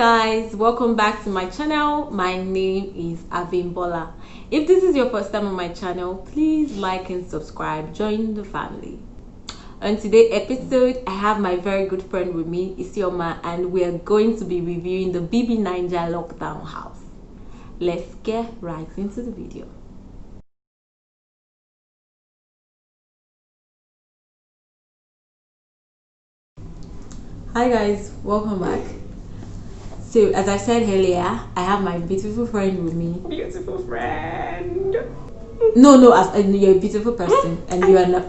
guys, welcome back to my channel. My name is Abimbola. If this is your first time on my channel, please like and subscribe. Join the family. On today's episode, I have my very good friend with me, Isioma, and we are going to be reviewing the BBNaija lockdown house. Let's get right into the video. Hi guys, welcome back. So as I said earlier, I have my beautiful friend with me. Beautiful friend. No, as you're a beautiful person and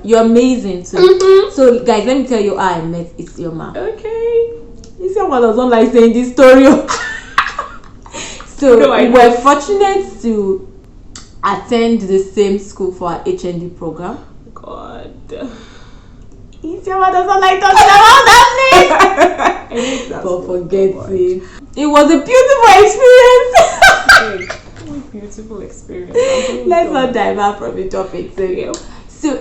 you're amazing too. So guys, let me tell you how I met Isioma. Okay. Isioma doesn't like saying this story. So we were fortunate to attend the same school for our HND program. God. Isioma doesn't like talking about that place. But forget it. It was a beautiful experience. Okay. Beautiful experience. Let's not divert from the topic. So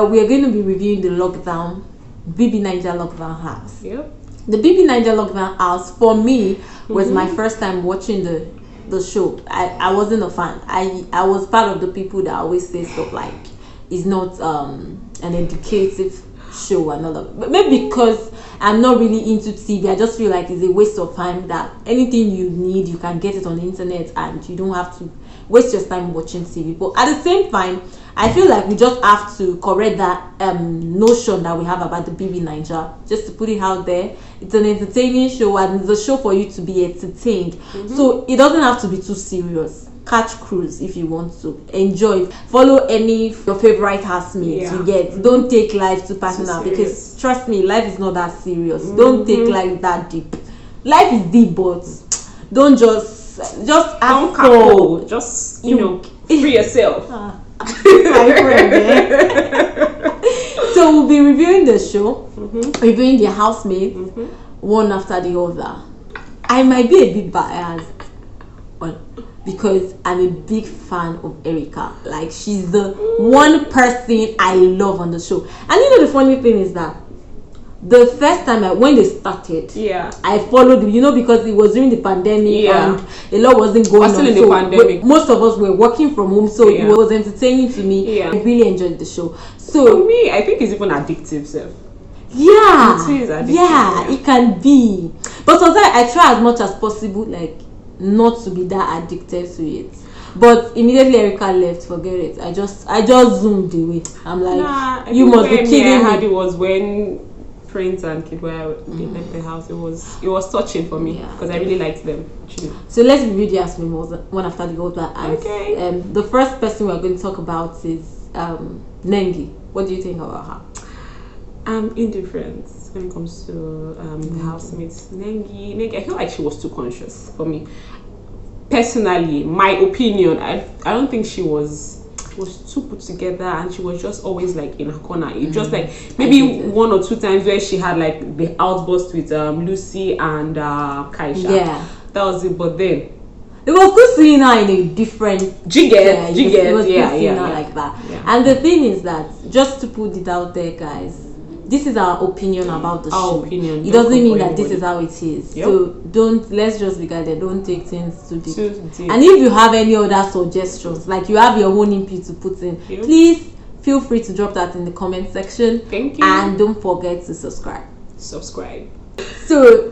we are going to be reviewing the BBNaija lockdown house. Yep. The BBNaija lockdown house for me was my first time watching the show. I wasn't a fan. I was part of the people that always say stuff like it's not an educative show and all that. But maybe because I'm not really into TV, I just feel like it's a waste of time. That anything you need, you can get it on the internet, and you don't have to waste your time watching TV. But at the same time, I feel like we just have to correct that notion that we have about the BBNaija. Just to put it out there, it's an entertaining show, and it's a show for you to be entertained. So it doesn't have to be too serious. Catch cruise if you want to enjoy it. Follow any of your favorite housemates you get. Don't take life too personal, because trust me, life is not that serious. Don't take life that deep. Life is deep, but don't just ask for. Just free yourself. My friend, So we'll be reviewing the show, reviewing the housemates, one after the other. I might be a bit biased, because I'm a big fan of Erica. Like, she's the one person I love on the show. And the funny thing is that the first time when they started, I followed, because it was during the pandemic and a lot wasn't going on. Still in the pandemic. Most of us were working from home, so it was entertaining to me. I really enjoyed the show. So for me, I think it's even addictive, sir. Yeah, it is addictive, it can be. But sometimes I try as much as possible, like, not to be that addicted to it. But immediately Erica left, forget it. I just zoomed away. I'm like, you must be kidding me. It was when Prince and Kid were they left the house. It was touching for me, because I really liked them. Actually. So let's review the housemates one after the other. And the first person we're going to talk about is Nengi. What do you think about her? I'm indifferent when it comes to the housemates. Nengi, I feel like she was too conscious for me. Personally, my opinion, I don't think she was too put together, and she was just always like in her corner. It just like maybe one or two times where she had like the outburst with Lucy and Kaisha. Yeah, that was it. But then it was good seeing her in a different jigget. It was good seeing her like that. And the thing is that, just to put it out there, guys, this is our opinion about the show. It doesn't mean that this is how it is. So let's just be guided. Don't take things too deep. And if you have any other suggestions, like you have your own input to put in, please feel free to drop that in the comment section. Thank you. And don't forget to subscribe. So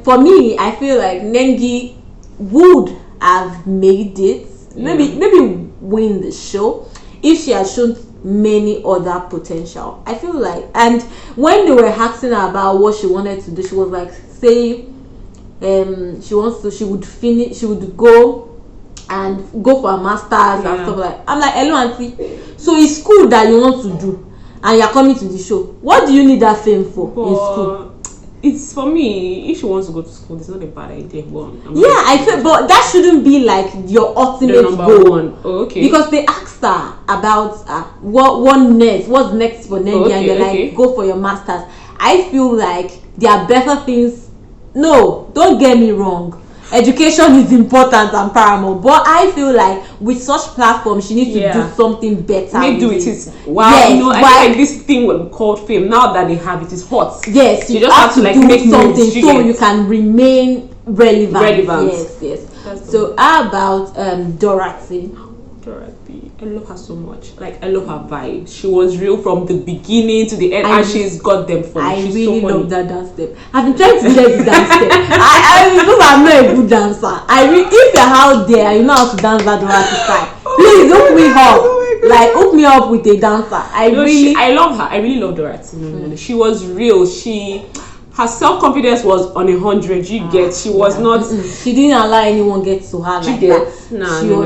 for me, I feel like Nengi would have made it, maybe win the show, if she had shown many other potential. I feel like, and when they were asking her about what she wanted to do, she was like, say she would go for a master's and stuff like. I'm like, hello auntie, so it's school that you want to do and you're coming to the show. What do you need that fame for in school? It's for me, if she wants to go to school, it's not a bad idea. I feel, but that shouldn't be like your ultimate goal. Oh, okay. Because they asked her about what's next for Nengi, and they're like, go for your masters. I feel like there are better things. No, don't get me wrong. Education is important and paramount, but I feel like with such platforms, she needs to do something better. Maybe do it is I feel like this thing will be called fame. Now that they have it, is hot. Yes, you just have to like make something so you can remain relevant. Yes. That's So how about Dorothy? Dorothy. I love her so much. Like, I love her vibe. She was real from the beginning to the end, and she's got them funny. She's really so funny. love that dance step. I've been trying to learn the dance step. Because I'm not a good dancer. If you're out there and you know how to dance that Dorothy style, please hook me up. Like, hook me up with a dancer. I love her. I really love Dorothy. No. She was real. Her self-confidence was on 100. You get. She was not. She didn't allow anyone get to her like that. No.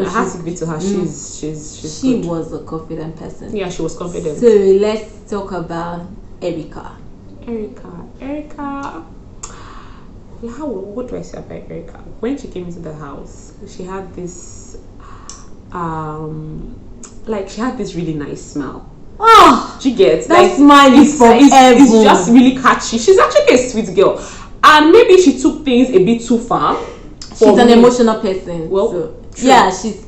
I have to be to her. She's she good. was a confident person. Yeah, she was confident. So let's talk about Erica. Erica. What do I say about Erica? When she came into the house, she had this, she had this really nice smile. Oh, she gets that smile is from heaven. It's just really catchy. She's actually a sweet girl, and maybe she took things a bit too far. She's an emotional person. Well, so, yeah, she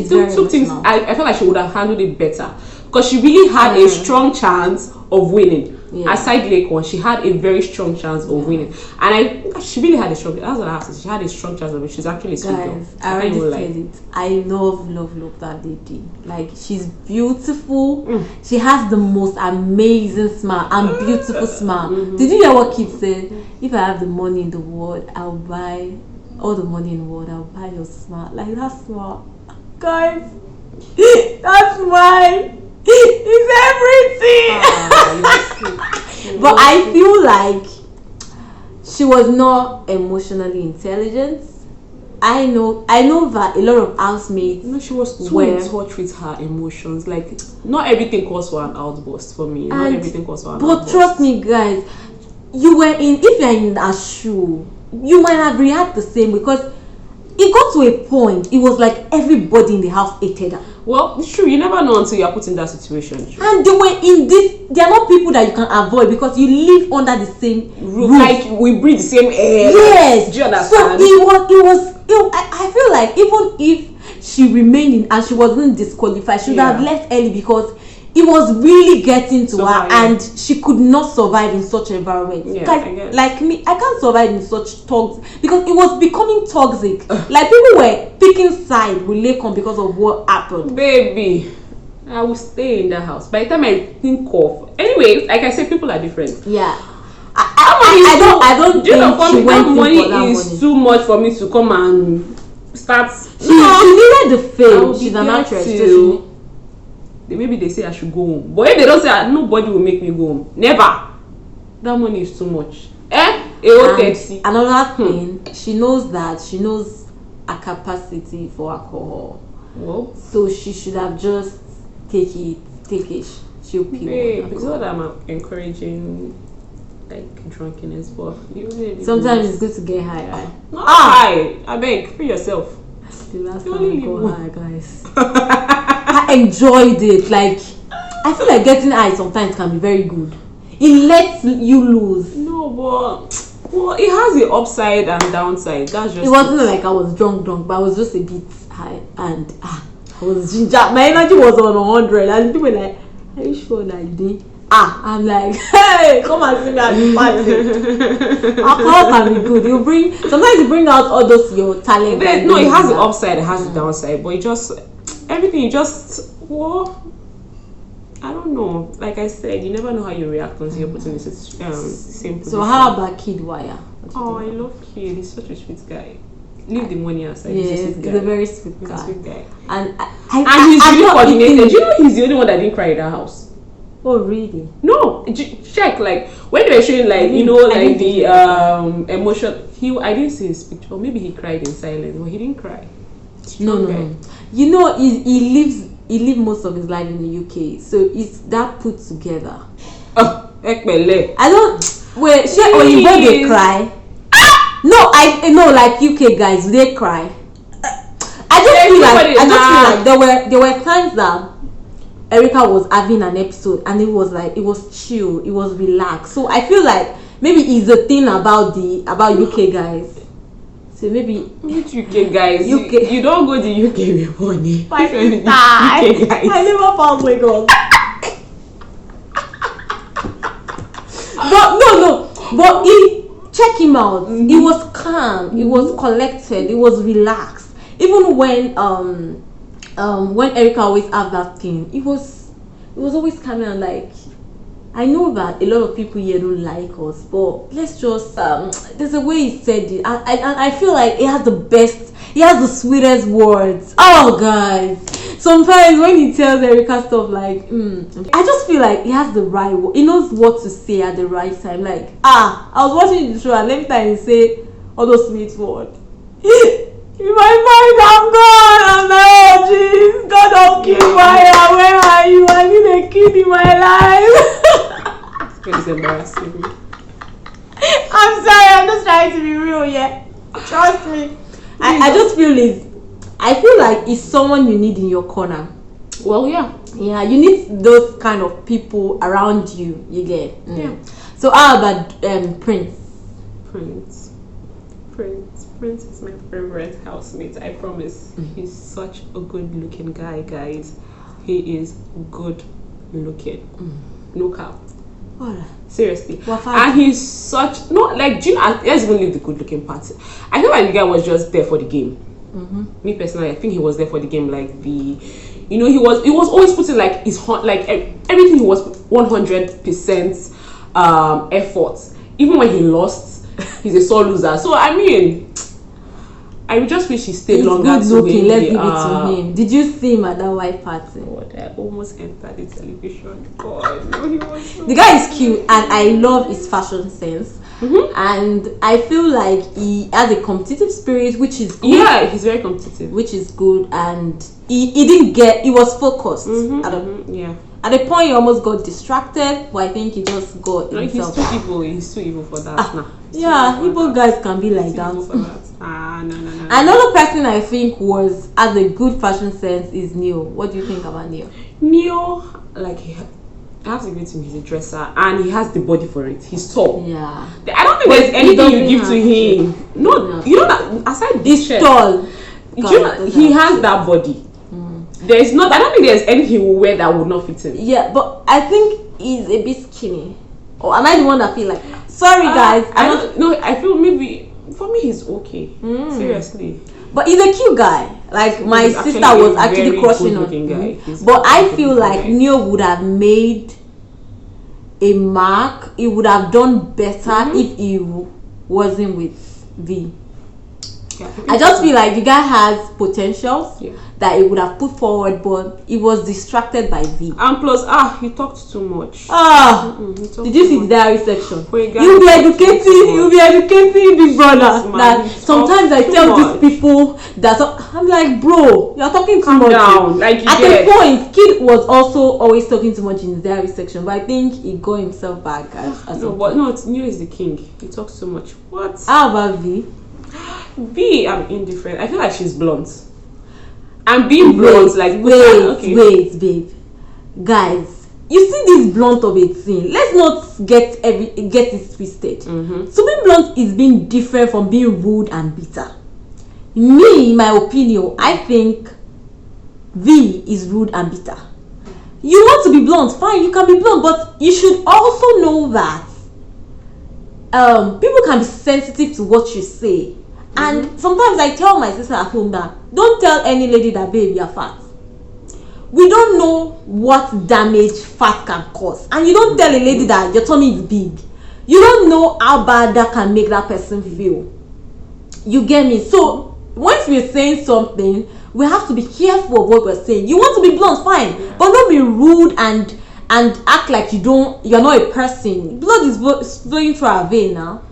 took things. I felt like she would have handled it better because she really had a strong chance of winning. Yeah. Aside Lakon, she had a very strong chance of winning, and she really had a strong. That's what I have to say. She had a strong chance of winning. She's actually a sweet girl. I already said it. I love that lady. Like, she's beautiful. She has the most amazing smile and beautiful smile. Did you hear what Kid said? If I have the money in the world, I'll buy all the money in the world. I'll buy your smile. Like, that smile, guys. That smile. It's everything. But I feel like she was not emotionally intelligent. I know that a lot of housemates. She was too in touch with her emotions. Like, not everything calls for an outburst for me. Not everything calls for an outburst. But trust me, guys, if you're in a shoe, you might have reacted the same, because it got to a point, it was like everybody in the house hated her. Well, it's true. You never know until you are put in that situation. And they were in this. They are not people that you can avoid, because you live under the same roof. Like, we breathe the same air. Yes. Do you understand? So I feel like even if she remained in and she wasn't disqualified, she would have left early, because it was really getting to her, and she could not survive in such an environment. Like me, I can't survive in such toxic, because it was becoming toxic. Like, people were picking sides with Lakon because of what happened. Baby, I will stay in the house. By the time I think of, anyway, like I said, people are different. Yeah. I don't think she went in for that money. Is too much for me to come and start. She needed the fame. She's an actress. Maybe they say I should go home, but if they don't say, nobody will make me go home. Never. That money is too much. Another thing, she knows her capacity for alcohol. Well, so she should have just take it. She'll pay. Because I'm encouraging like drunkenness, but sometimes it's good to get high, right? Not high. I beg, free yourself. The last time I got high, guys. I enjoyed it. Like, I feel like getting high sometimes can be very good. It lets you lose. No, but it has the upside and downside. That's just. It wasn't like I was drunk, but I was just a bit high, and I was ginger. My energy was on 100, and people were like, "Are you sure that you did?" I'm like, hey, come and see me at the party. Alcohol can be good. Sometimes you bring out all those your talent. No, it has the upside, it has the downside, but I don't know. Like I said, you never know how you react until you're put in the same position. So how about Kid Wire? Oh, I love Kid. He's such a sweet guy. Leave the money aside. Yeah, he's a very sweet guy. And he's really coordinated. Do you know he's the only one that didn't cry in that house? Oh, really? No, check. Like, when they were showing, like, like the emotion. I didn't see his picture. Or maybe he cried in silence, but he didn't cry. No. You know, he lived most of his life in the UK, so it's that put together. I don't. Wait, you know they cry? No, I know, like UK guys, they cry. I just feel like there were times that Erica was having an episode and it was chill, it was relaxed. So I feel like maybe it's a thing about UK guys. So maybe which UK guys? You don't go to UK with money. I never found Lagos. But no. But check him out. He was calm. He was collected. He was relaxed. Even when Erica always have that thing, it was always coming and like, I know that a lot of people here don't like us, but let's just there's a way he said it. I feel like he has the sweetest words. Oh guys, sometimes when he tells Erica stuff like I just feel like he has the right word. He knows what to say at the right time. Like, I was watching the show and every time he say all those sweet words, in my mind I'm gone. I'm like, oh jeez, God of King, where are you? I need a kid in my life. It's embarrassing. I'm sorry, I'm just trying to be real, yeah. Trust me. I just feel like it's someone you need in your corner. Well, yeah. Yeah, you need those kind of people around you. You get. Yeah. So how about Prince? Prince is my favorite housemate. I promise. He's such a good-looking guy, guys. He is good looking. No cap. What? Seriously. And he's such do you know, let's even leave the good looking part. I feel like the guy was just there for the game. Me personally, I think he was there for the game. Like he was always putting like his everything. He was 100% effort. Even when he lost, he's a sore loser. So I mean, I just wish he stayed longer. Good looking. Let's give it to him. Did you see him at that white party? God, I almost entered the television. God, no, he was so the guy is cute, and I love his fashion sense. And I feel like he has a competitive spirit, which is good. Yeah, he's very competitive, which is good. And he was focused. At a point, he almost got distracted, but I think he just got himself. He's too evil for that. Yeah, evil guys can be like that. No. Another person I think has a good fashion sense is Neo. What do you think about Neo? Neo, I have to give it to him. He's a dresser and he has the body for it. He's tall. Yeah. I don't think there's anything you give to him. No, you know, aside this chest, tall. He has that body. There's not. I don't think there's anything he will wear that would not fit him. Yeah, but I think he's a bit skinny. Or am I the one that feel like? Sorry, guys. I feel maybe for me he's okay. Seriously. But he's a cute guy. Like my sister was actually crushing on him. But I feel like Neo would have made a mark. He would have done better if he wasn't with V. I just feel like the guy has potentials that he would have put forward, but he was distracted by V. And plus, he talked too much. Did you see the diary section? You'll be educating Big Brother. That sometimes I tell these people that I'm like, bro, you're talking too much. Down. At a point, Kid was also always talking too much in the diary section, but I think he got himself back. Neo is the king. He talks too much. What? How about V? V, I'm indifferent. I feel like she's blunt. And being blunt, wait, babe. Guys, you see this blunt of a thing. Let's not get it twisted. So being blunt is being different from being rude and bitter. Me, in my opinion, I think V is rude and bitter. You want to be blunt, fine, you can be blunt, but you should also know that people can be sensitive to what you say. And sometimes I tell my sister at home that don't tell any lady that, babe, you're fat. We don't know what damage fat can cause. And you don't tell a lady that your tummy is big. You don't know how bad that can make that person feel. You get me? So once we're saying something, we have to be careful of what we're saying. You want to be blunt, fine, but don't be rude and act like you're not a person. Blood is flowing through her vein now.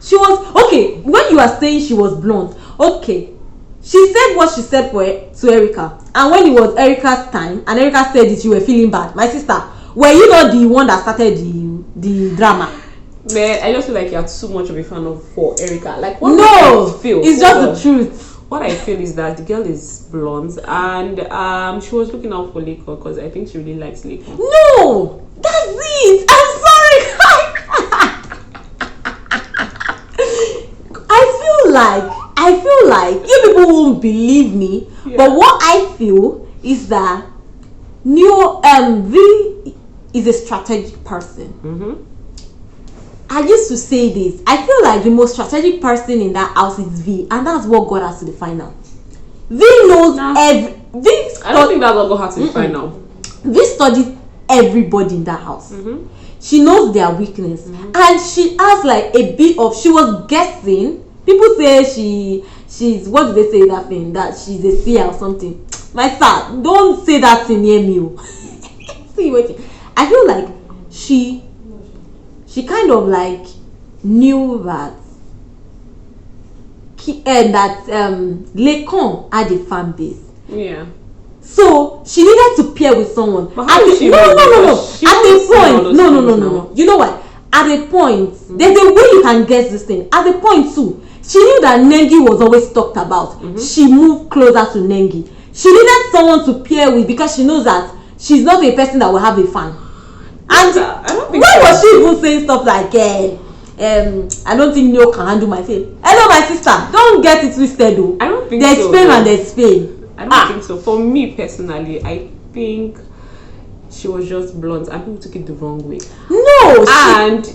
She was okay when you are saying she was blunt. Okay, she said what she said to Erica, and when it was Erica's time and Erica said it, you were feeling bad. My sister, were you not the one that started the drama? Man, I just feel like you're too much of a fan for Erica. Like, what it's just the truth. What I feel is that the girl is blonde and she was looking out for Leko because I think she really likes Leko. No, that's it. I'm sorry. I feel like you people won't believe me, but what I feel is that V is a strategic person. I used to say this. I feel like the most strategic person in that house is V, and that's what got us to the final. V knows I don't think that's what got her to the final. V studies everybody in that house. She knows their weakness, and she has like a bit of. She was guessing. People say she's what do they say that thing, that she's a seer or something. My son, don't say that thing near me. See what I feel like she kind of like knew that Lekon had a fan base. Yeah. So she needed to pair with someone. But how did she know? At a point, no. You know what? At a point, there's a way you can guess this thing. At a point too, she knew that Nengi was always talked about. She moved closer to Nengi. She needed someone to pair with because she knows that she's not a person that will have a fan. And why was she even saying stuff like, I don't think Neo can handle my fame. Hello, my sister. Don't get it twisted, though. I don't think there's so. Fame and there's fame. I don't think so. For me personally, I think she was just blunt and people took it the wrong way. No, and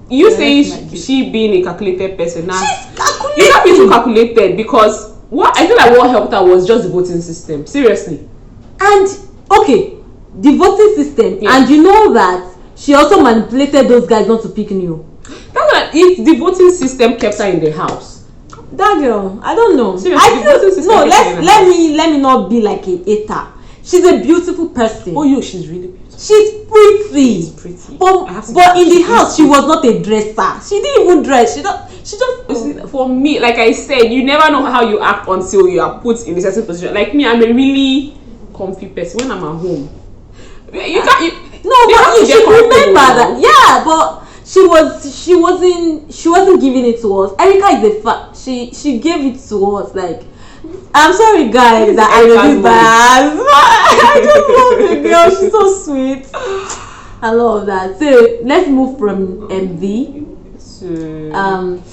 you say she being a calculated person. Now, she's calculated. You can't be too calculated because I feel like what helped her was just the voting system. Seriously. And okay, the voting system, and you know that she also manipulated those guys not to pick Neo. That's like if the voting system kept her in the house. That girl, I don't know. Seriously, let me not be like a hater. She's a beautiful person. Oh, she's really beautiful. She's pretty. She's pretty. But in the house, she was not a dresser. She didn't even dress. She just. For me, like I said, you never know how you act until you are put in a certain position. Like me, I'm a really comfy person when I'm at home. You can't. You should remember that. Yeah, but she wasn't giving it to us. Erica is a fact. She gave it to us. Like, I'm sorry guys that I know this bad. I just love the girl. She's so sweet. I love that. So let's move from MV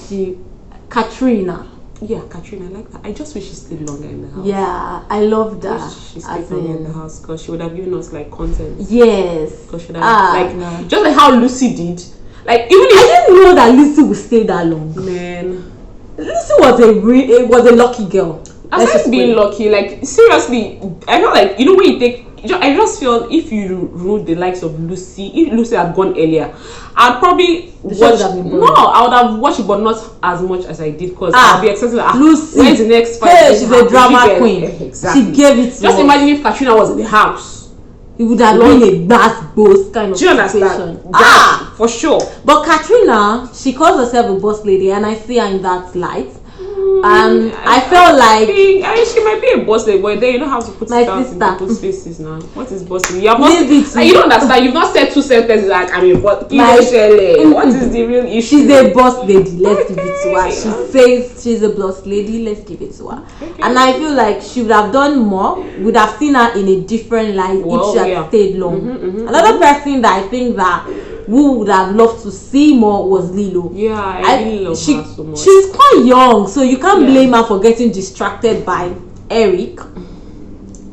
to Katrina. Yeah, Katrina, I like that. I just wish she stayed longer in the house. Yeah, I love that. She stayed longer in the house because she would have given us like content. Yes. Because she would have just like how Lucy did. Like even if I didn't know that Lucy would stay that long. Man, Lucy was a lucky girl. Aside being lucky, like seriously, I feel like when you take. I just feel if you ruled the likes of Lucy, if Lucy had gone earlier, I'd probably watch. No, I would have watched it, but not as much as I did because I'd be expecting Lucy. When's the next fight? Hey, she's a drama queen. Exactly. She gave it to just imagine if Katrina was in the house. It would have been a bass boss kind of situation. Do you understand? For sure. But Katrina, she calls herself a boss lady, and I see her in that light. I felt like she might be a boss lady, but then you don't have to put stuff in people's faces now. What is boss lady? You don't understand. You've not said two sentences like I mean, what is the real issue? She's a boss lady. Let's give it to her. She says she's a boss lady. Let's give it to her. Okay. And I feel like she would have done more. Would have seen her in a different light if she had stayed long. Another person that I think that who would have loved to see more was Lilo. Yeah, I really love her so much. She's quite young, so you can't blame her for getting distracted by Eric.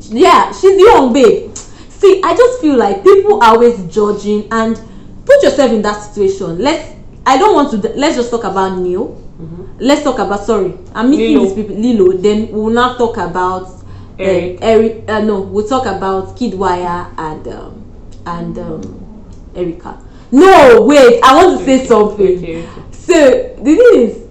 Yeah, she's young, babe. See, I just feel like people are always judging, and put yourself in that situation. Let's just talk about Neil. Let's talk about I'm missing these people. Lilo. Then we'll now talk about Eric. We'll talk about Kidwire and Erica. No, wait, I want to say something. Okay. So the thing is,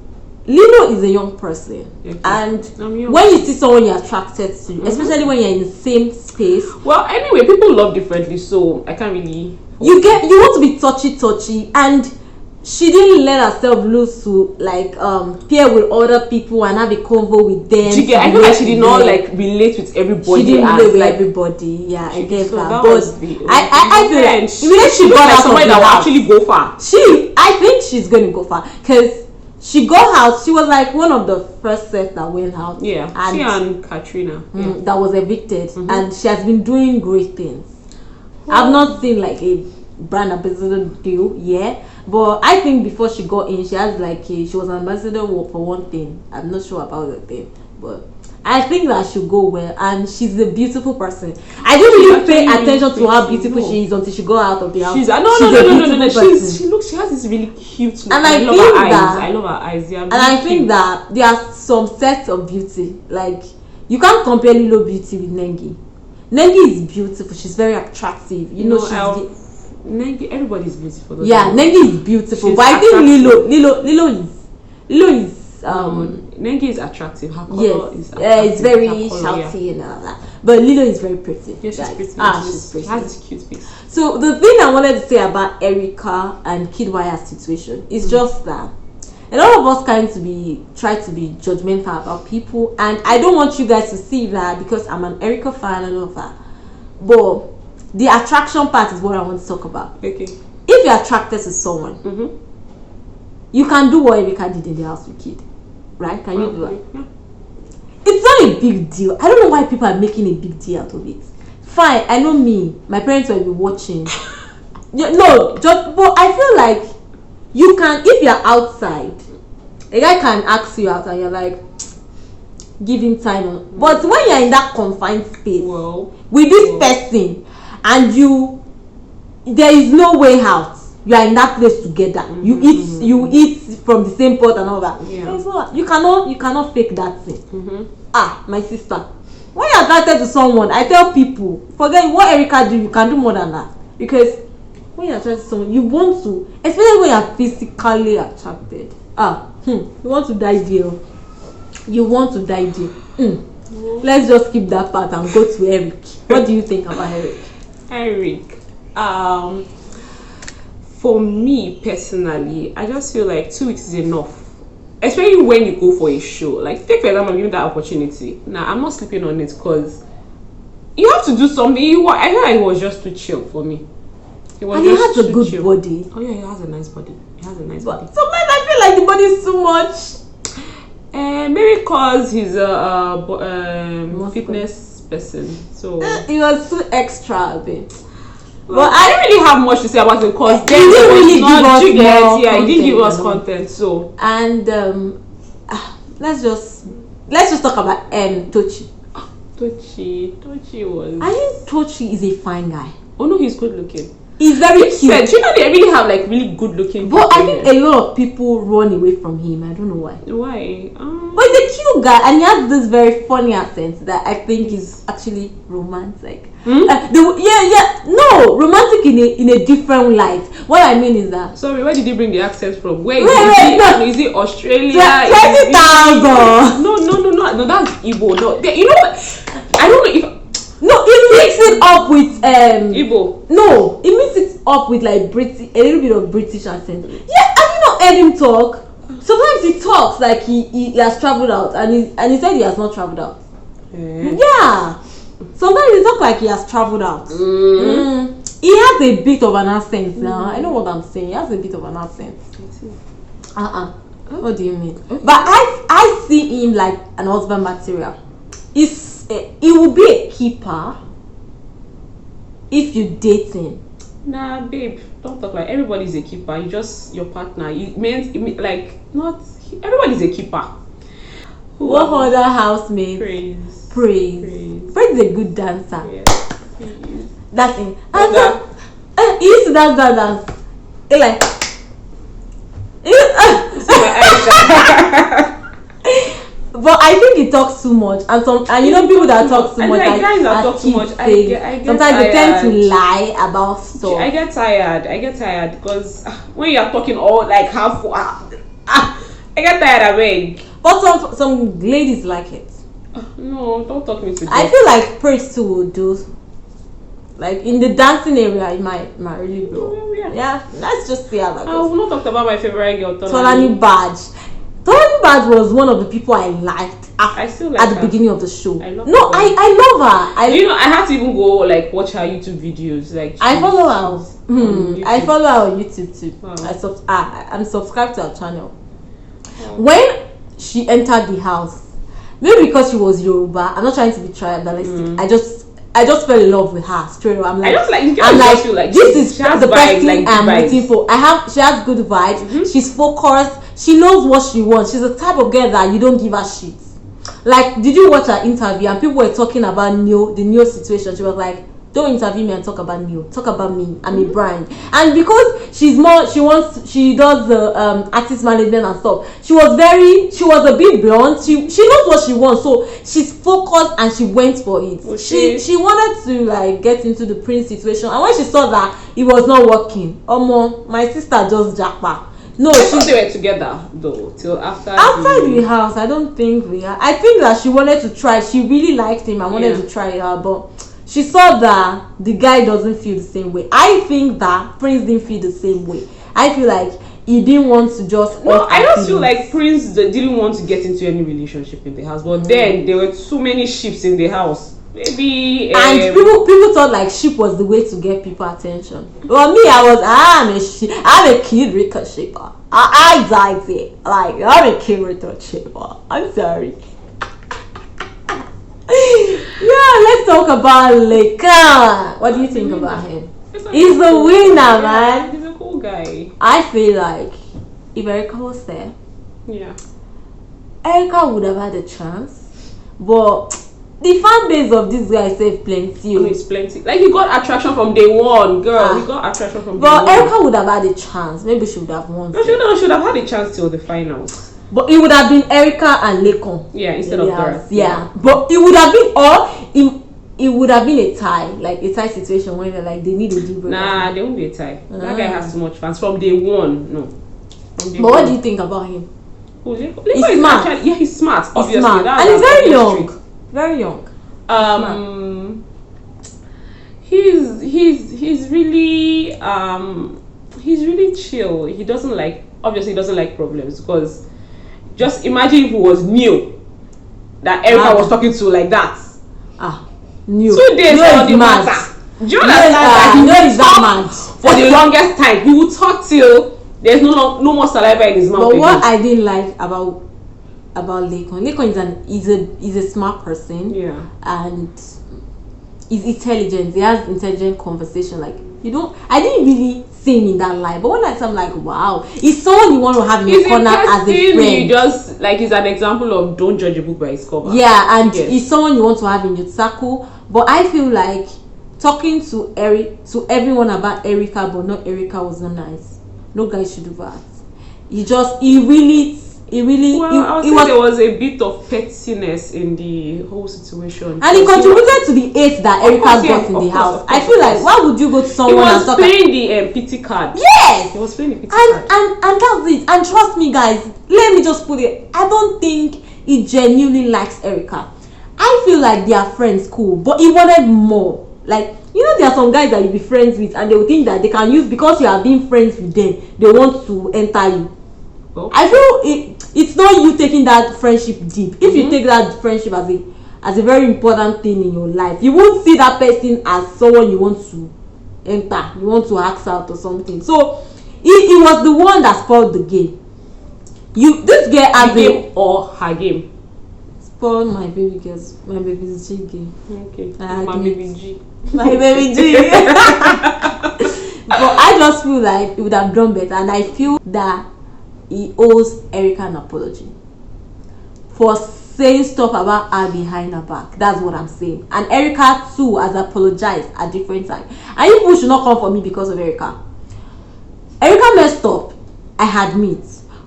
Lilo is a young person, and when you see someone you're attracted to, especially when you're in the same space. Well, anyway, people love differently, so I can't really. You want to be touchy, and she didn't let herself loose to pair with other people and have a convo with them. I feel like she did not relate with everybody. She didn't relate with everybody. Yeah, I get that. But I feel like she got out somewhere that will actually go far. I think she's going to go far because she got out. She was like one of the first sets that went out. Yeah, she and Katrina that was evicted, and she has been doing great things. I've not seen like a brand ambassador deal yet. But I think before she got in, she has she was an ambassador for one thing. I'm not sure about the thing, but I think that should go well, and she's a beautiful person. I didn't really pay attention to how beautiful she is until she got out of the house. She's she has this really cute look. And I love think her eyes. that I love her eyes. They are and really I think cute. that there are some sets of beauty. Like, you can't compare Lilo beauty with Nengi. Nengi is beautiful. She's very attractive. You know, she's Nengi, everybody's beautiful. yeah, Nengi is beautiful. She's But I think attractive. Lilo is Nengi is attractive. Her color yes, is attractive. it's very Her color, shouty and all that. But Lilo is very pretty. Yeah, she's Like, pretty. she's pretty. She has this cute face. So the thing I wanted to say about Erica and Kid Wire's situation is just that a lot of us try to be judgmental about people, and I don't want you guys to see that because I'm an Erica fan and all of that. But the attraction part is what I want to talk about. Okay. If you're attracted to someone, you can do what Erica did in the house with Kid, right? Can you do that? Yeah. It's not a big deal. I don't know why people are making a big deal out of it. Fine, I know me. My parents will be watching. But I feel like you can, if you're outside, a guy can ask you out and you're like, give him time. But when you're in that confined space with this person and there is no way out, you are in that place together. You eat from the same pot and all that. Yeah. So you cannot fake that thing. My sister, when you're attracted to someone, I tell people, forget what Erica do, you can do more than that. Because when you're attracted to someone, you want to, especially when you're physically attracted. You want to die there. You want to die there. Let's just skip that part and go to Eric. What do you think about Eric? Eric, for me personally, I just feel like 2 weeks is enough. Especially when you go for a show. Like, take for example, I'm giving that opportunity. Now, I'm not sleeping on it because you have to do something. I feel like it was just too chill for me. And he has a good body. Oh yeah, he has a nice body. Body. Sometimes I feel like the body is too much. Maybe because he's a fitness person. So it was too extra a bit. Well, I don't really have much to say about it because he didn't really give us he didn't give us content. So and let's just talk about Tochi. Tochi was. I think Tochi is a fine guy. Oh no, he's good looking. He's very cute. Do you know they really have like really good looking people? But I think a lot of people run away from him. I don't know why. Why? But he's a cute guy and he has this very funny accent that I think is actually romantic. Romantic in a different light. What I mean is that. Sorry, where did you bring the accent from? Is it Australia? 20,000. No, that's Igbo. No, you know what? I don't know if. No, he mix it up with Igbo. No, he mix it up with like British, a little bit of British accent. Yeah, have you not heard him talk? Sometimes he talks like he has traveled out, and he said he has not traveled out. Yeah, sometimes he talks like he has traveled out. He has a bit of an accent now. I know what I'm saying. He has a bit of an accent. What do you mean? Okay. But I see him like an husband material. He will be a keeper if you date him. Nah, babe, don't talk like everybody's a keeper. You just your partner. It means like not everybody's a keeper. What other housemates? Praise. Praise is a good dancer. Yes. That's it. And he used to dance. He like. But I think he talks too much, and you know people that talk too much. Like guys that talk too much, I get sometimes tired. They tend to lie about stuff. I get tired because when you are talking all like half, I get tired of it. But some ladies like it. No, don't talk me to death. I feel like Praise too would do. Like in the dancing area, it might really blow. Yeah, let's just see how that goes. We've not talked about my favorite girl, Tolani Badge. Tolani Badge was one of the people I liked I still like at the her. beginning of the show. I love I love her. You know, I had to even go like watch her YouTube videos. Like I follow her. I follow her on YouTube too. Wow. I'm subscribed to her channel. Wow. When she entered the house, maybe because she was Yoruba, I'm not trying to be tribalistic. I just fell in love with her straight away. I'm like, this is the person like I'm waiting for. She has good vibes. She's focused. She knows what she wants. She's the type of girl that you don't give her shit. Like, did you watch her interview and people were talking about the Neo situation? She was like, don't interview me and talk about Neo. Talk about me. I'm a brand. And because she does the artist management and stuff. She was a bit blunt. She knows what she wants, so she's focused and she went for it. Okay. She wanted to like get into the Prince situation, and when she saw that it was not working, my sister just jackpot. No, I thought they were together though till after the house. I don't think we are. I think that she wanted to try. She really liked him and wanted to try it out, but she saw that the guy doesn't feel the same way. I think that Prince didn't feel the same way. I feel like he didn't want to just. No, I don't feel like Prince didn't want to get into any relationship in the house, but then there were too many ships in the house. Maybe and people thought like ship was the way to get people attention. Well, me, I'm a kid record shipper. I died it. Like, I'm a kid record shipper. I'm sorry. Yeah, let's talk about Leka. What do you think about him? He's the winner, man. He's a cool guy. I feel like if Erica was there, Erica would have had a chance, but the fan base of this guy saved plenty. It's plenty. Like, he got attraction from day one, girl. He got attraction from day one. But Erica would have had a chance. Maybe she would have won. No, she should have had a chance till the finals. But it would have been Erica and Lekon. Yeah, instead of Dara. Yeah. But it would have been, it would have been a tie. Like a tie situation where like they need a deal breaker. Nah, there won't be a tie. That guy has too much fans. From day one, no. But what do you think about him? Who's Lekon? He's smart. Actually, he's smart, obviously. He's smart. And he's very young. Very young. He's really chill. He doesn't like problems, because just imagine if it was new that Erica was talking to like that. New. 2 days on the matter. Do you understand that he will talk for the longest time? He will talk till there's no more saliva in his mouth. But what I didn't like about Lekon is a smart person. Yeah. And he's intelligent. He has intelligent conversation. Like, I didn't really see him in that light, but when I saw him, like, wow, he's someone you want to have in your corner as a friend. You just like, he's an example of don't judge a book by its cover. Yeah, and he's someone you want to have in your circle. But I feel like talking to everyone about Erica, but not Erica, was not nice. No guy should do that. There was a bit of pettiness in the whole situation, and it contributed to the hate that Erica got in the house. I feel like, why would you go to someone and talk? He was playing the pity card. Yes, he was playing the pity card, and that's it. And trust me, guys, let me just put it. I don't think he genuinely likes Erica. I feel like they are friends, cool, but he wanted more. Like, there are some guys that you be friends with, and they will think that they can use, because you are being friends with them, they want to enter you. I feel it's not you taking that friendship deep. If you take that friendship as a very important thing in your life, you won't see that person as someone you want to enter, you want to ask out or something. So he was the one that spoiled the game. This girl has the game or her game. Spoiled my baby's G game. Okay, my baby G. My baby G. But I just feel like he would have done better, and I feel that he owes Erica an apology for saying stuff about her behind her back. That's what I'm saying. And Erica too has apologized at different times. And you people should not come for me because of Erica. Erica messed up, I admit,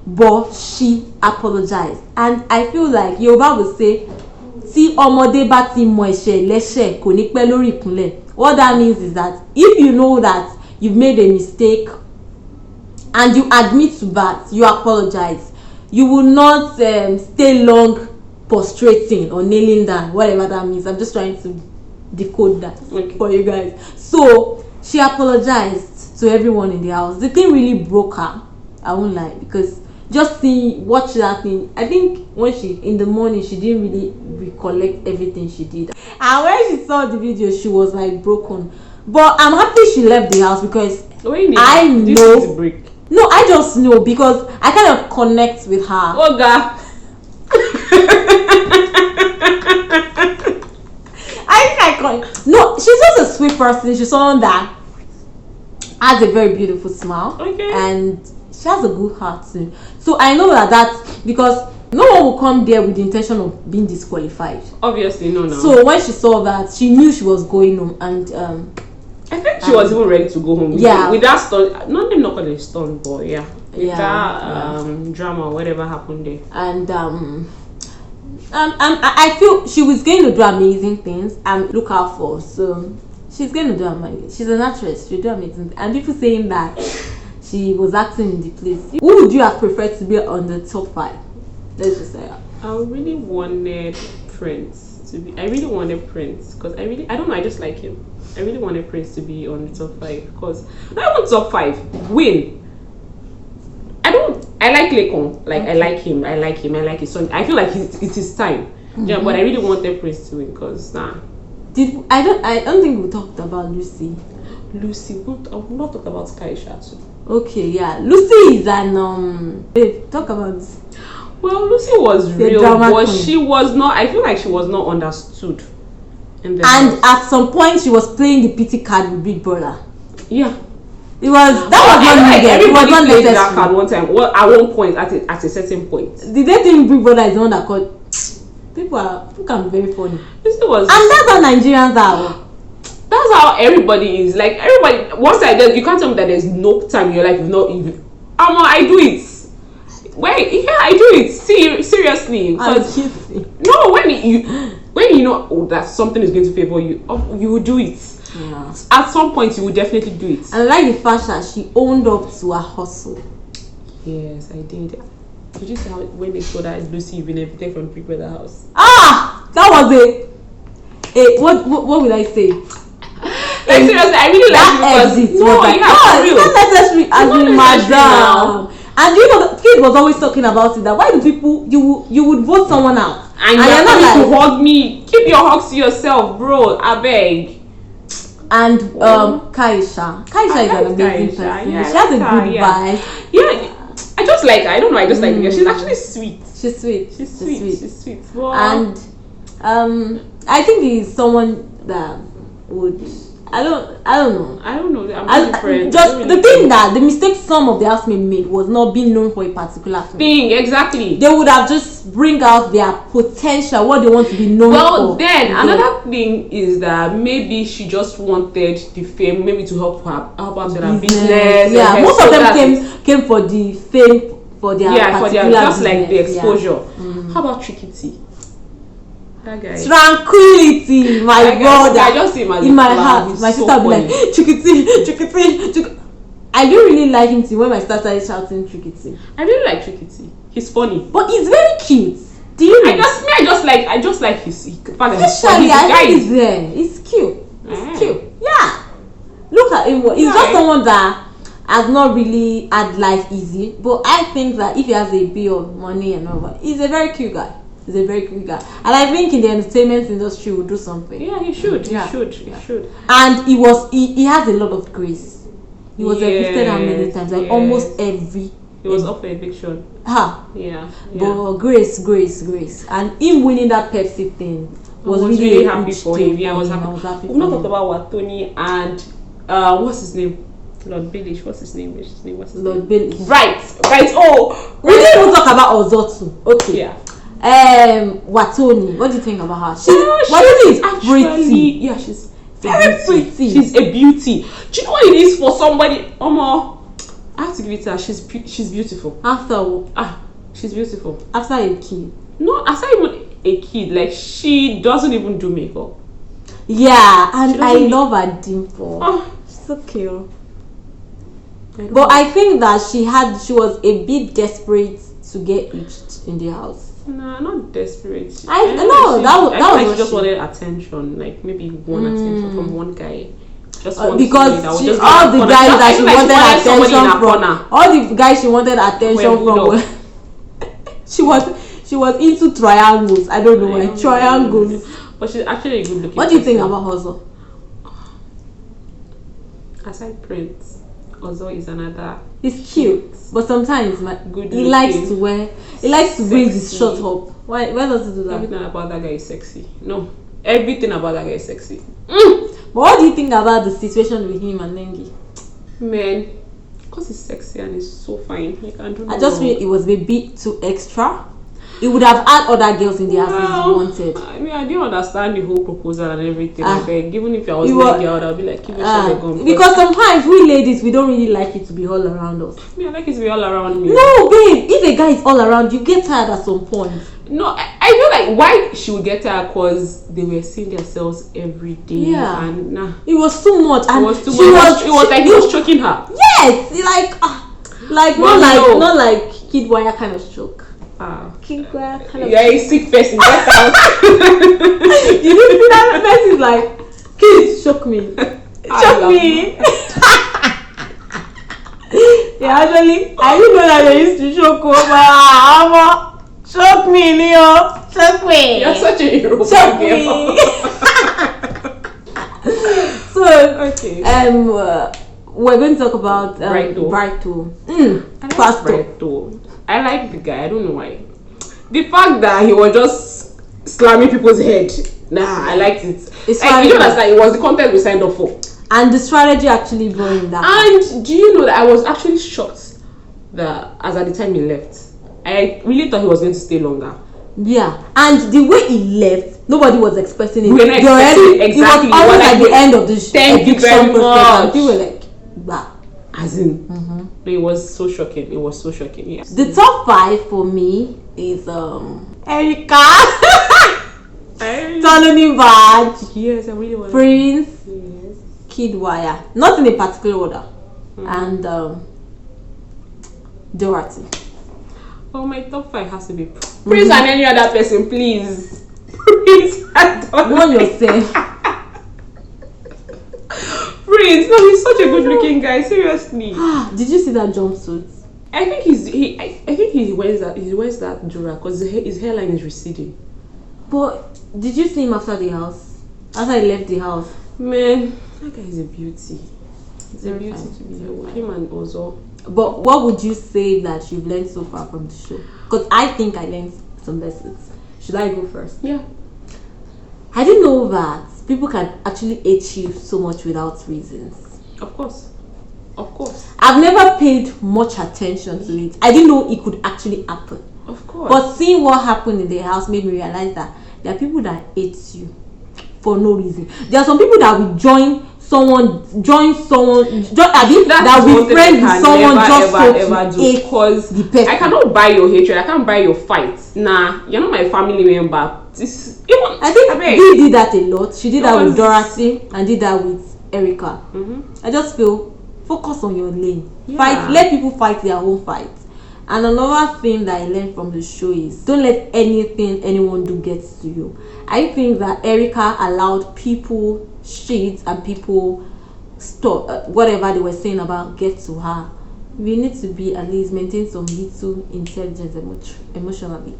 but she apologized. And I feel like Yoruba would say, "Tí ọmọdé bá ti mọ ẹ̀ṣẹ̀ lẹ́ṣẹ̀ kò ní pẹ́ lórí ìkúnlẹ̀." What that means is that if you know that you've made a mistake and you admit to that, you apologize, you will not stay long prostrating or kneeling down, whatever that means. I'm just trying to decode that for you guys. So she apologized to everyone in the house. The thing really broke her, I won't lie, because just watch that thing. I think when in the morning, she didn't really recollect everything she did, and when she saw the video, she was like broken. But I'm happy she left the house, because I know. No, I just know, because I kind of connect with her. Oh God. No, she's just a sweet person. She's someone that has a very beautiful smile. Okay. And she has a good heart too. So I know that's because No one will come there with the intention of being disqualified. Obviously, no. So when she saw that, she knew she was going home, and I think she was even ready to go home. With that stunt, not called a stunt, but that drama, whatever happened there. And I feel she was going to do amazing things and look out for. So she's going to do amazing. She's an actress. She'll do amazing. And people saying that she was acting in the place. Who would you have preferred to be on the top 5? Let's just say that. I really wanted Prince to be. I really wanted Prince because I don't know. I just like him. I really wanted Prince to be on the top 5 because I want top 5 win. I like Lekon. Like okay. I like him. I like his son. I feel like it's his time. Mm-hmm. Yeah, but I really wanted Prince to win because I don't think we talked about Lucy. Lucy, we've not talked about Kaisha too. Okay, yeah. Lucy is an babe, talk about this. Well, Lucy was real, but she was not. I feel like she was not understood. And at some point, she was playing the pity card with Big Brother. Yeah, it was not needed. Everybody played that card one time. Well, at one point, at a certain point. Did they think Big Brother is the one that called? People can be very funny. Lucy was, and that's how Nigerians are. That's how everybody is. Like everybody, once you can't tell me that there's no time in your life you've not even. I do it. Wait, yeah, I do it. Seriously, no, when you know that something is going to favor you, you will do it. Yeah. At some point, you will definitely do it. And I like the fact that she owned up to her hustle. Yes, I did. Did you see how when they saw that Lucy you've been evicted from Big Brother house? That was what will I say? Like seriously, I really like it because it's not necessary as in madam. And you know, the kid was always talking about it. That why do people you would vote someone out and you're not like to hug me? Keep your hugs to yourself, bro. I beg. And Kaisha is an amazing person. Yeah, she has a good vibe. Yeah, I just like her. I don't know. I just like her. She's actually sweet. She's sweet. Well, and I think he's someone that would. I don't know. I'm different. Just the thing that the mistake some of the housemates made was not being known for a particular thing. Exactly. They would have just bring out their potential, what they want to be known for. Well, then another thing is that maybe she just wanted the fame, maybe to help her with her business. Yeah, most of them came for the fame for their particular just business. Like the exposure. Yeah. How about Tricky T? That guy. Tranquility, my brother. I just see him as in my heart. My sister will be like, Tricky. I don't really like him when my sister started shouting Tricky T. I really like Tricky T. He's funny, but he's very cute. Do you know? I just like his father. Especially, I think he's there. He's cute. He's cute. Yeah. Look at him. He's just someone that has not really had life easy. But I think that if he has a bit of money and all that, he's a very cute guy. He's a very cute guy, and I think in the entertainment industry will do something. Yeah, he should. He should. And he has a lot of grace. He was evicted how many times? Like almost every. He was up for eviction. Yeah. But grace, and him winning that Pepsi thing was really happy for him. Yeah, I was happy. We've not talked about Watoni and what's his name? Lord Baelish. What's his name? Lord Baelish. Right. Oh, we didn't even talk about Ozotu. Okay. Yeah. Watoni, what do you think about her? She's pretty. Yeah, she's very pretty. She's a beauty. Do you know what it is for somebody? I have to give it to her. She's beautiful. She's beautiful. After a kid. No, after even a kid. Like she doesn't even do makeup. Yeah, and I love her dimple. She's so cute. But I think that she was a bit desperate to get reached in the house. Nah, not desperate. I know that was she just wanted attention, like maybe one attention from one guy. Because all the guys that she wanted attention from, all the guys she wanted attention from, she was into triangles. I don't know why triangles. But she's actually a good looking. What do you think about Ozo? Aside Prince, Ozo is another. He's cute, but sometimes he likes to bring his shirt up. Why does he do that? Everything about that guy is sexy. No, everything about that guy is sexy. But what do you think about the situation with him and Nengi? Man, because he's sexy and he's so fine. I just feel it was a bit too extra. he would have had other girls in the house if he wanted. I mean, I didn't understand the whole proposal and everything. Even if I was a girl, I'd be like, keep yourself a gun. Because sometimes we ladies, we don't really like it to be all around us. I like it to be all around me. No, babe. If a guy is all around, you get tired at some point. No, I feel like why she would get tired because they were seeing themselves every day. Yeah. And it was too much. It was too much. It was like he was choking her. Yes, not like kid wire kind of stroke. Kid wire kind of. You're a sick person. Get out. You didn't see that person is like, kids shook me. Shook me. Yeah, actually, I didn't know that they used to shock over. Shock me, Leo. Shock me. You're such a hero. Shock me. So, okay. We're going to talk about Brighto. Brighto. I like the guy. I don't know why. The fact that he was just slamming people's head. Nah, I liked it. Like, you don't understand. It was the content we signed up for. And the strategy actually brought him that. And do you know that I was actually shocked that as at the time he left, I really thought he was going to stay longer. Yeah, and the way he left, nobody was expecting it. We were not expecting it. Exactly. It was almost like the end of the thank you very much. People were like, bah. As in, it was so shocking. It was so shocking. Yes. The top 5 for me is Erica, Tolani Badge, yes, I really want Prince, yes. Kid Wire, not in a particular order, and Dorothy. Oh, my top 5 has to be Prince and any other person, please. Prince and Warn yourself. Prince, no, he's such a good-looking guy. Seriously. Did you see that jumpsuit? I think he wears that Dura because his hairline is receding. But did you see him after the house? After he left the house? Man, that guy is a beauty. It's a beauty to be here with him and Ozo. But what would you say that you've learned so far from the show? Because I think I learned some lessons. Should I go first? Yeah. I didn't know that people can actually hate you so much without reasons. Of course. Of course. I've never paid much attention to it. I didn't know it could actually happen. Of course. But seeing what happened in the house made me realize that there are people that hate you for no reason. There are some people that will join someone, that will be friends with someone just to hate because the person. I cannot buy your hatred. I can't buy your fight. Nah, you're not my family member. I think Dee did that a lot. She did that with Dorothy and did that with Erica. I just feel focus on your lane. Fight. Let people fight their own fight. And another thing that I learned from the show is don't let anything anyone do get to you. I think that Erica allowed people shit and people whatever they were saying about get to her. We need to be at least maintain some little intelligence emotionally.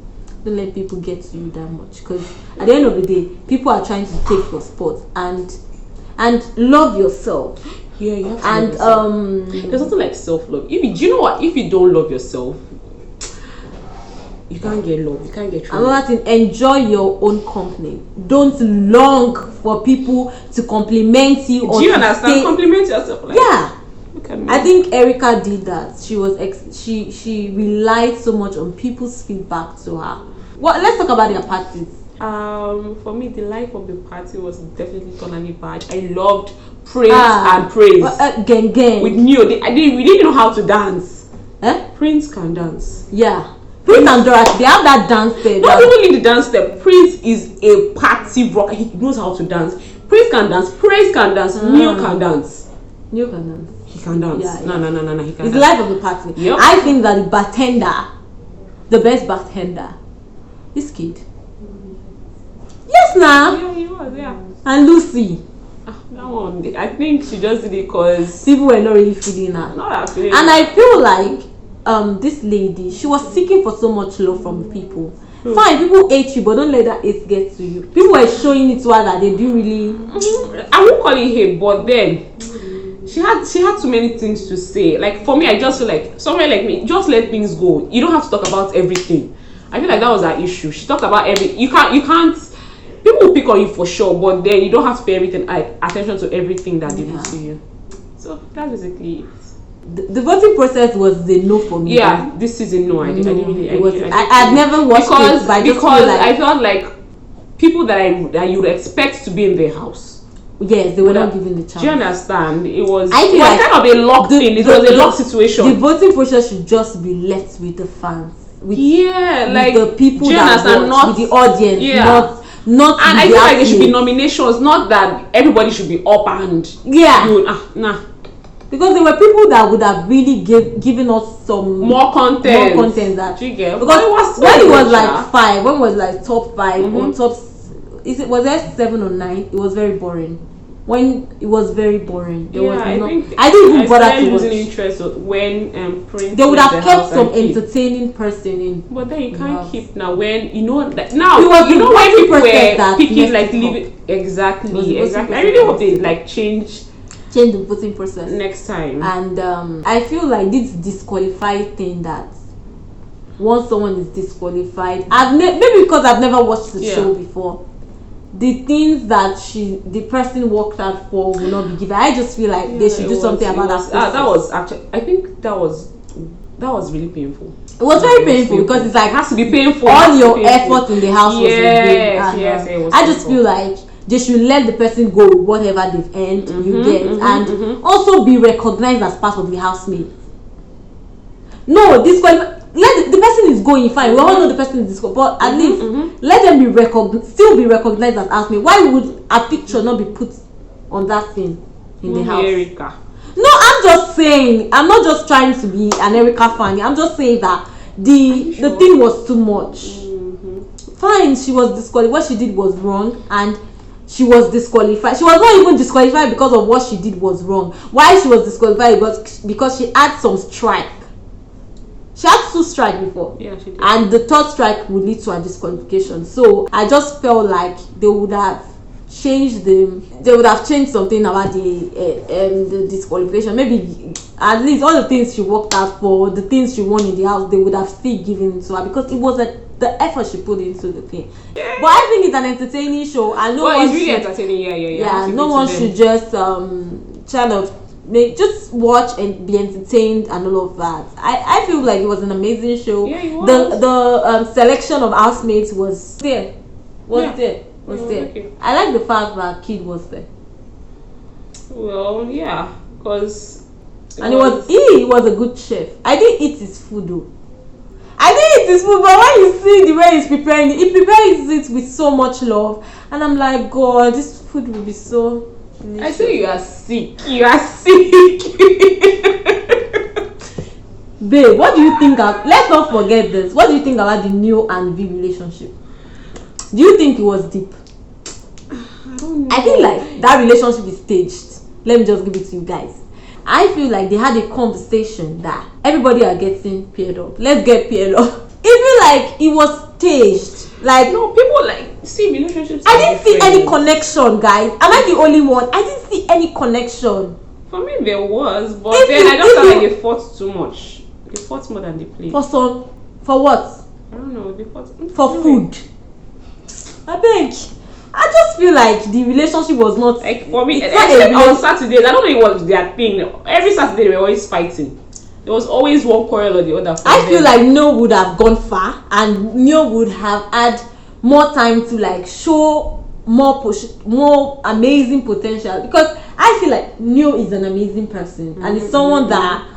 Don't let people get to you that much because at the end of the day, people are trying to take your spot and love yourself. Yeah, you have to and there's nothing like self-love. Do you know what? If you don't love yourself, you can't get love. You can't get true. Another thing, enjoy your own company. Don't long for people to compliment you. Do you understand? Compliment yourself. Like, yeah. I think Erica did that. She was she relied so much on people's feedback to her. Let's talk about their parties. For me, the life of the party was definitely Tolani Badge. I loved Prince and Praise. Gang. With Neo, we didn't know how to dance. Prince can dance. Yeah. Prince and Dorothy, they have that dance step. Not only the dance step. Prince is a party rocker. He knows how to dance. Prince can dance. Praise can dance. Neo can dance. Neo can dance. He can dance. Yeah. No. He can it's dance. the life of the party. Yep. I think that the bartender, the best bartender, is Kid. Yes, now. Yeah, he was. Yeah. And Lucy. That one, I think she just did it because people were not really feeling her. Not actually. And I feel like this lady, she was seeking for so much love from people. Fine, people hate you, but don't let that hate get to you. People were showing it to her that they do really. I won't call it hate, but then she had too many things to say. Like for me, I just feel like someone like me, just let things go. You don't have to talk about everything. I feel like that was her issue. She talked about you can't. People will pick on you for sure, but then you don't have to pay attention to everything that they do to you. So that's basically it. The voting process was the no for me. Yeah, this season, no, I didn't really. I'd never watched it, but because I felt like people that you would expect to be in the house. Yes, they were not given the chance. Do you understand? It was I feel like kind of a locked thing. It was a locked situation. The voting process should just be left with the fans. With like the people that vote, not with the audience, not. And I feel like there should be nominations, not that everybody should be up and nah. Because there were people that would have really given us some more content. That you get? Because when it was like 5, when it was like top 5 or top, was there 7 or 9? It was very boring. When it was very boring, there was I didn't even bother to watch. Losing interest when Prince. They would have kept some entertaining person in. But then you can't keep now when you know that now when people were picking like leaving exactly. I really hope they like change the voting process next time. And I feel like this disqualified thing that once someone is disqualified, maybe because I've never watched the show before, the things that the person worked out for will not be given. I just feel like they should do something about that. That was actually, I think that was really painful. It was very painful because it's like it has to be painful. All your effort in the house was in vain. Yes, it was I just feel like they should let the person go with whatever they've earned, and also be recognized as part of the housemaid. No, let the person is going fine. We all know the person is disqualified, but at least let them still be recognized as housemaid. Why would a picture not be put on that thing in the house? Erica. No, I'm just saying. I'm not just trying to be an Erica fan. I'm just saying that the thing was too much. Fine, she was disqualified. What she did was wrong, and she was disqualified. She was not even disqualified because of what she did was wrong. Why she was disqualified was because she had some strike. She had 2 strikes before. Yeah, she did. And the 3rd strike would lead to a disqualification. So I just felt like they would have changed something about the disqualification. Maybe at least all the things she worked out for, the things she won in the house, they would have still given it to her because it was the effort she put into the thing. Yeah. But I think it's an entertaining show, and it's really entertaining. Yeah. No one should just just watch and be entertained and all of that. I feel like it was an amazing show. Yeah, it was. The selection of housemates was there. Okay. I like the fact that Kid was there. Well, yeah, because he was a good chef. I didn't eat his food though. I didn't eat his food, but when you see the way he's preparing it, he prepares it with so much love, and I'm like, God, this food will be so delicious. I say you are sick. You are sick. Babe, what do you think let's not forget this. What do you think about the Neo and V relationship? Do you think it was deep? I don't know. I feel like that relationship is staged. Let me just give it to you guys. I feel like they had a conversation that everybody are getting paired up. Let's get paired up. It feel like it was staged. Like, no, people see relationships. I didn't see any connection, guys. Am I the only one? I didn't see any connection. For me, there was, but then I just felt like they fought too much. They fought more than they played. For what? I don't know. They fought for food. I beg. I just feel like the relationship was not like for me. Except on Saturdays, I don't know it was their thing. Every Saturday they were always fighting. There was always one quarrel or the other. I feel like Neo would have gone far, and Neo would have had more time to like show more amazing potential, because I feel like Neo is an amazing person, and it's someone that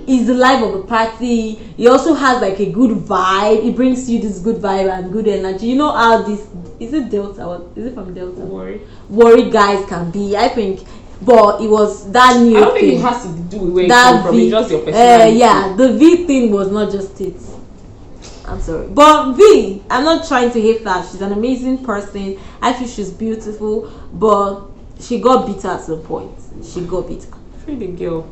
is the life of the party. He also has like a good vibe. He brings you this good vibe and good energy. You know how this is it Delta? Is it from Delta? Worry guys can be. I think, but it was that new. I don't think it has to do with where you come from. It's just your personality. Yeah, the V thing was not just it. I'm sorry, but V, I'm not trying to hate that. She's an amazing person. I feel she's beautiful, but she got bitter at some point. She got bitter. Free the girl.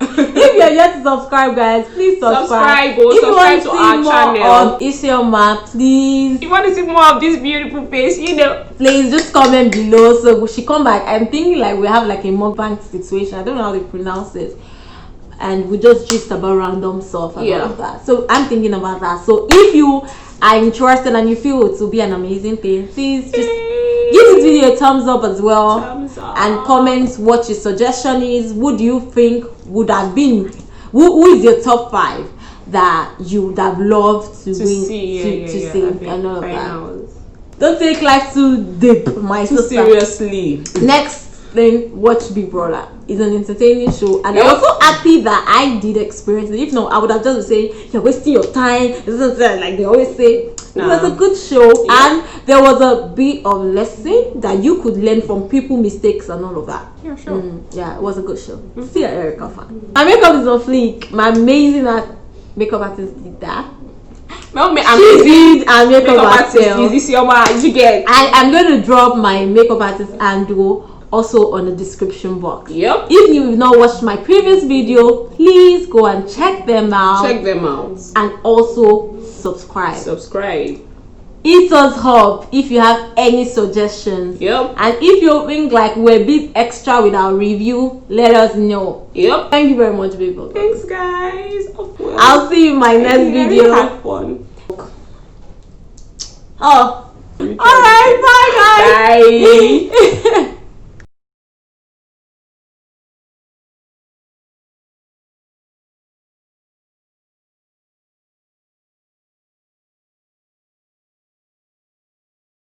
If you're yet to subscribe, guys, please subscribe. If you want to see our channel on Isioma, please. If you want to see more of this beautiful face, please just comment below so she come back. I'm thinking like we have like a mukbang situation. I don't know how they pronounce it. and we just gist about random stuff and all Yeah. of that. So I'm thinking about that. So if you are interested and you feel it will be an amazing thing, please just give this video a thumbs up as well. Thumbs up. And comment what your suggestion is. Who do you think would have been, who is your top 5 that you would have loved to win, see, to see and all of that. finals. Don't take life too deep, my Too sister. seriously. Next thing, watch Big Brother. It's an entertaining show, and Yep. I'm also happy that I did experience it. If not, I would have just been saying you're wasting your time. Like they always say. It was a good show, and there was a bit of lesson that you could learn from people mistakes and all of that. Yeah, sure. Yeah, it was a good show. Still an Erica fan. My makeup is on fleek. My amazing makeup artist did that. No, She did a makeup artist. artist. This your man. You get. I'm going to drop my makeup artist handle also on the description box. Yep. If you've not watched my previous video, please go and check them out. Check them out. And also subscribe. Subscribe. Hit us up if you have any suggestions. Yep. And if you think like we're a bit extra with our review, let us know. Yep. Thank you very much, people. Thanks, guys. Of course. I'll see you in my next video. Have fun. Oh. Alright, bye guys. Bye.